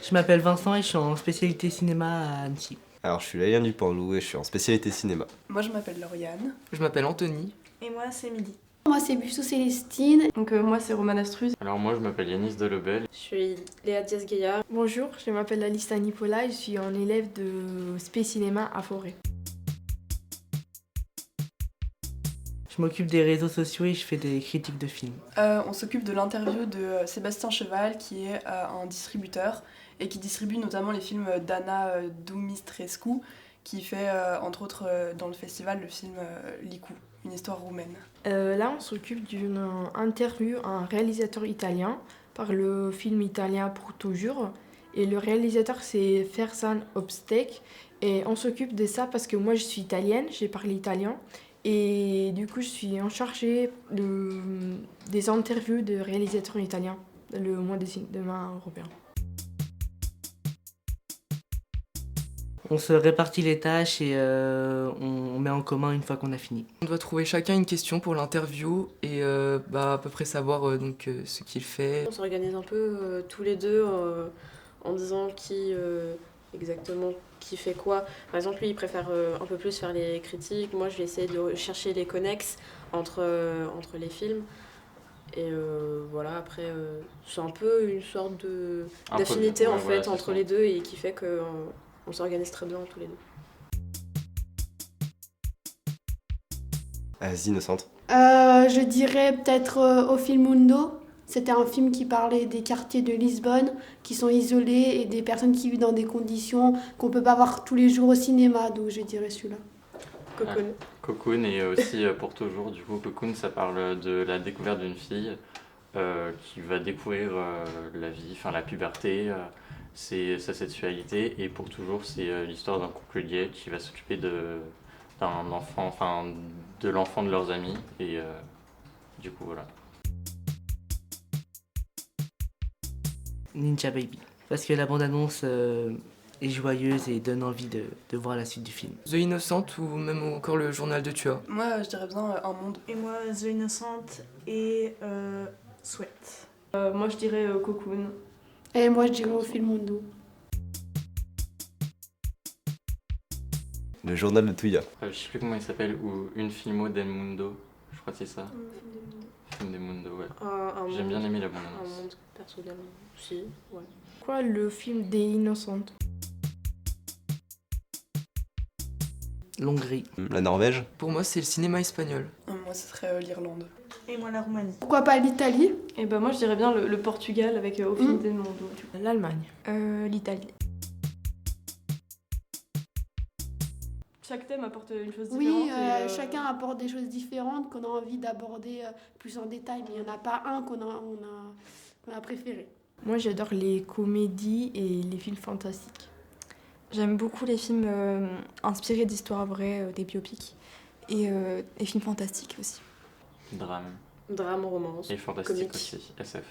Je m'appelle Vincent et je suis en spécialité cinéma à Annecy. Alors, je suis Laïen Dupanloup et je suis en spécialité cinéma. Moi, je m'appelle Lauriane. Je m'appelle Anthony. Et moi, c'est Midi. Moi, c'est Busso Célestine. Donc moi, c'est Romane Astruz. Alors moi, je m'appelle Yanis Delebel. Je suis Léa Diaz-Gaillard. Bonjour, je m'appelle Alista Nipola et je suis un élève de Spé Cinéma à Forêt. Je m'occupe des réseaux sociaux et je fais des critiques de films. On s'occupe de l'interview de Sébastien Cheval, qui est un distributeur et qui distribue notamment les films d'Anna Dumitrescu, qui fait entre autres dans le festival le film Licou, une histoire roumaine. Là, on s'occupe d'une interview à un réalisateur italien par le film italien Pour toujours. Et le réalisateur, c'est Ferzan Obstek. Et on s'occupe de ça parce que moi, je suis italienne, j'ai parlé italien. Et du coup, je suis en charge des interviews de réalisateurs italiens, le mois de cinéma européen. On se répartit les tâches et on met en commun une fois qu'on a fini. On doit trouver chacun une question pour l'interview et à peu près savoir ce qu'il fait. On s'organise un peu tous les deux en disant exactement qui fait quoi. Par exemple, lui, il préfère un peu plus faire les critiques. Moi, je vais essayer de chercher les connexes entre les films. Et voilà, après, c'est un peu une sorte d'affinité en fait entre les deux et qui fait qu'on s'organise très bien tous les deux. Vas-y, Innocente. Je dirais peut-être Au Filmundo. C'était un film qui parlait des quartiers de Lisbonne qui sont isolés et des personnes qui vivent dans des conditions qu'on peut pas voir tous les jours au cinéma, donc je dirais celui-là. Cocoon. Cocoon et aussi Pour toujours. Du coup, Cocoon, ça parle de la découverte d'une fille qui va découvrir la vie, enfin la puberté, sa sexualité. Et Pour toujours, c'est l'histoire d'un couple gay qui va s'occuper d'un enfant, enfin de l'enfant de leurs amis. Et du coup, voilà. Ninja Baby. Parce que la bande-annonce est joyeuse et donne envie de voir la suite du film. The Innocent ou même encore le journal de Tua. Moi, je dirais bien Un monde. Et moi, The Innocent et Sweat. Moi, je dirais Cocoon. Et moi, je dirais Au Filmundo. Le journal de Tuya. Je sais plus comment il s'appelle, ou Une Filmo del Mundo. Je crois que c'est ça. Film del Mundo, ouais. J'aime bien aimer la bande-annonce. Un monde, personnellement. Si, ouais. Quoi, le film des Innocentes? L'Hongrie. La Norvège. Pour moi, c'est le cinéma espagnol. Moi, ce serait l'Irlande. Et moi, la Roumanie. Pourquoi pas l'Italie? Et ben moi, je dirais bien le Portugal avec Au film del Mundo. L'Allemagne. L'Italie. Chaque thème apporte une chose différente. Oui, chacun apporte des choses différentes qu'on a envie d'aborder plus en détail, mais il n'y en a pas un qu'on a préféré. Moi, j'adore les comédies et les films fantastiques. J'aime beaucoup les films inspirés d'histoires vraies, des biopics, et les films fantastiques aussi. Drame. Drame, romance, Et fantastique comique. aussi, SF.